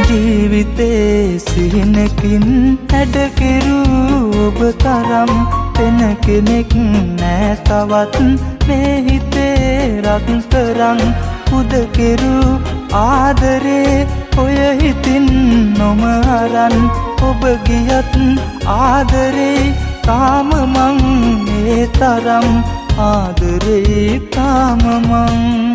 ජීවිතේ සිහිනකින් හැඩකිරු ඔබ තරම් වෙන කෙනෙක් නෑ තවත් මේ හිතේ රත්තරන් උදකිරු ආදරේ ඔය හිතින් නොම අරන් ඔබ ගියත් ආදරේ තාම මං මේ තරම් ආදරේ තාම මං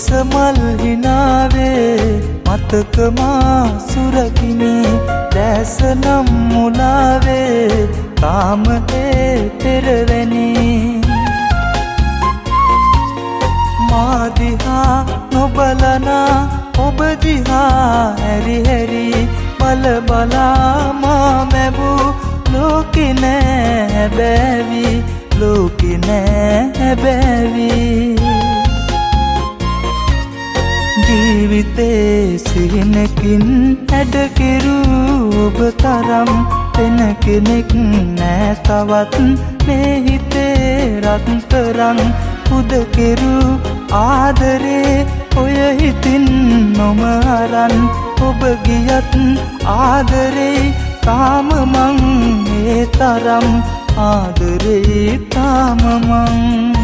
සමල් හිනාවේ මතකමා සුරකිනේ දැසනම් මුලාවේ තාම ඒ පෙරවැනි මාදිහා නොබලනා ඔබ දිහා හැරි හැරි බල බලා මා මැබූ ලෝකෙ නෑ හැබෑවි ලෝකෙ නෑ හැබෑවි ජීවිතේ සිහිනකින් හැඩකිරු ඔබ තරම් වෙන කෙනෙක් නෑ තවත් මේ හිතේ රත්තරන් උදකිරු ආදරේ ඔය හිතින් නොම අරන් ඔබ ගියත් ආදරේ තාම මං මේ තරම් ආදරේ තාම මං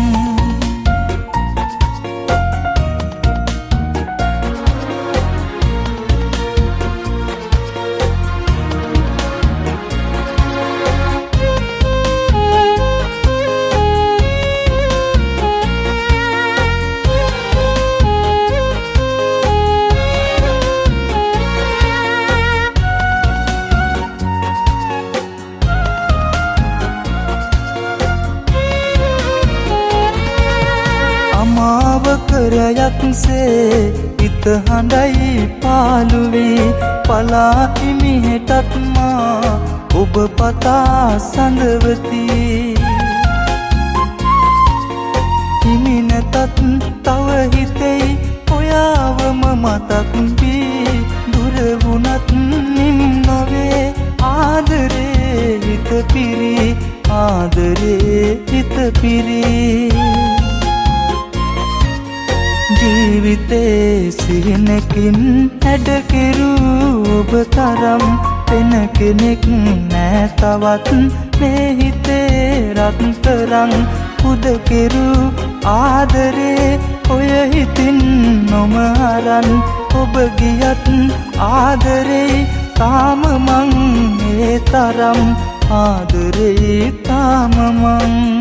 කරයක්සේ හිත හඬයි පාළුවේ පලා හිමිහෙටත් මා ඔබ පතා සඳවති හිමි නැතත් තව හිතෙයි ඔයාවම මතක් වී දුර වුණත් නිම් නොවේ ආදරේ හිත පිරි ආදරේ හිත පිරි ජීවිතේ සිහිනකින් හැඩකිරු ඔබ තරම් වෙන කෙනෙක් නෑ තවත් මේ හිතේ රත්තරන් උදකිරු ආදරේ ඔය හිතින් නොම අරන් ඔබ ගියත් ආදරේ තාම මං මේ තරම් ආදරේ තාම මං